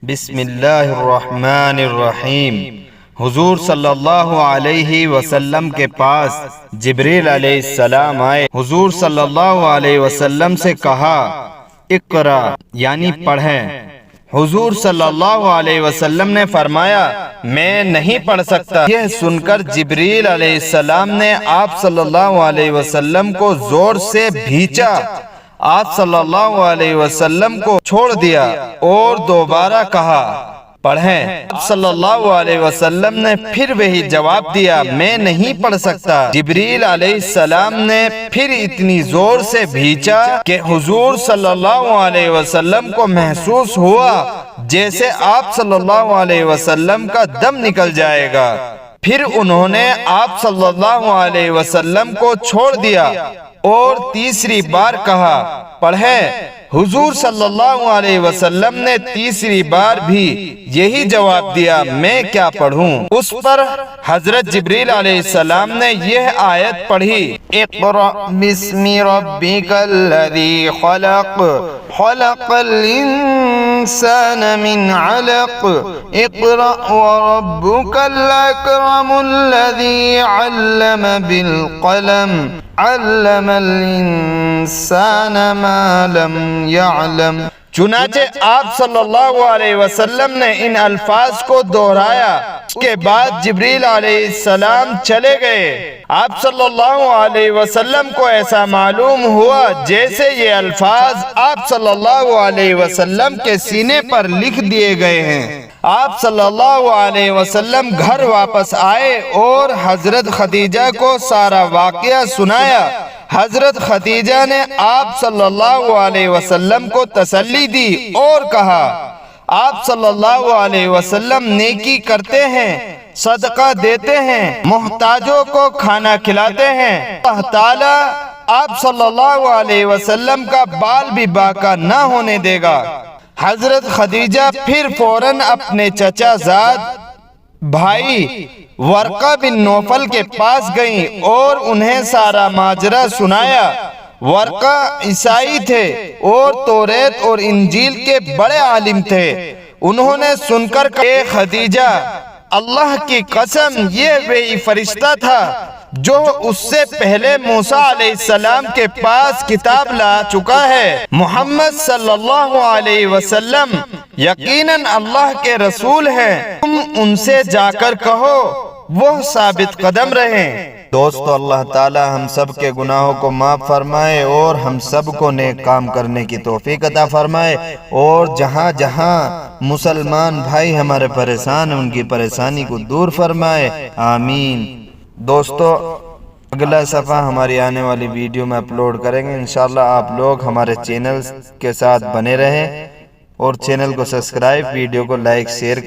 بسم اللہ الرحمن الرحیم۔ حضور صلی اللہ علیہ وسلم کے پاس جبریل علیہ السلام آئے۔ حضور صلی اللہ علیہ وسلم سے کہا اقرا یعنی پڑھیں۔ حضور صلی اللہ علیہ وسلم نے فرمایا میں نہیں پڑھ سکتا۔ یہ سن کر جبریل علیہ السلام نے آپ صلی اللہ علیہ وسلم کو زور سے بھینچا۔ آپ صلی اللہ علیہ وسلم کو چھوڑ دیا اور دوبارہ کہا پڑھیں۔ آپ صلی اللہ علیہ وسلم نے پھر وہی جواب دیا میں نہیں پڑھ سکتا۔ جبریل علیہ السلام نے پھر اتنی زور سے بھینچا کہ حضور صلی اللہ علیہ وسلم کو محسوس ہوا جیسے آپ صلی اللہ علیہ وسلم کا دم نکل جائے گا۔ پھر انہوں نے آپ صلی اللہ علیہ وسلم کو چھوڑ دیا اور تیسری بار کہا پڑھیں۔ حضور صلی اللہ علیہ وسلم نے تیسری بار بھی یہی جواب دیا میں کیا پڑھوں۔ اس پر حضرت جبریل علیہ السلام نے یہ آیت پڑھی اقرأ بسم ربک الذی خلق خلق الانسان من علق اقرأ وربک الاکرم الذی علم بالقلم علم الانسان ما لم یعلم۔ چنانچہ آپ صلی اللہ علیہ وسلم نے ان الفاظ کو دہرایا۔ اس کے بعد جبریل علیہ السلام چلے گئے۔ آپ صلی اللہ علیہ وسلم کو ایسا معلوم ہوا جیسے یہ الفاظ آپ صلی اللہ علیہ وسلم کے سینے پر لکھ دیے گئے ہیں۔ آپ صلی اللہ علیہ وسلم گھر واپس آئے اور حضرت خدیجہ کو سارا واقعہ سنایا۔ حضرت خدیجہ نے آپ صلی اللہ علیہ وسلم کو تسلی دی اور کہا آپ صلی اللہ علیہ وسلم نیکی کرتے ہیں، صدقہ دیتے ہیں، محتاجوں کو کھانا کھلاتے ہیں۔ اللہ تعالیٰ آپ صلی اللہ علیہ وسلم کا بال بھی باقی نہ ہونے دے گا۔ حضرت خدیجہ پھر فوراً اپنے چچا زاد بھائی ورقہ بن نوفل کے پاس گئیں اور انہیں سارا ماجرا سنایا۔ ورقہ عیسائی تھے اور توریت اور انجیل کے بڑے عالم تھے۔ انہوں نے سن کر کہا خدیجہ اللہ کی قسم یہ وہی فرشتہ تھا جو اس سے پہلے موسیٰ علیہ السلام کے پاس کتاب لا چکا ہے۔ محمد صلی اللہ علیہ وسلم یقیناً اللہ کے رسول ہیں۔ تم ان سے جا کر کہو وہ ثابت قدم رہیں۔ دوستو اللہ تعالی ہم سب کے گناہوں کو معاف فرمائے اور ہم سب کو نیک کام کرنے کی توفیق عطا فرمائے، اور جہاں جہاں مسلمان بھائی ہمارے پریشان ہیں ان کی پریشانی کو دور فرمائے، آمین۔ دوستو اگلا صفحہ ہماری آنے والی ویڈیو میں اپلوڈ کریں گے۔ انشاءاللہ آپ لوگ ہمارے چینل کے ساتھ بنے رہیں اور چینل کو سبسکرائب، ویڈیو کو لائک شیئر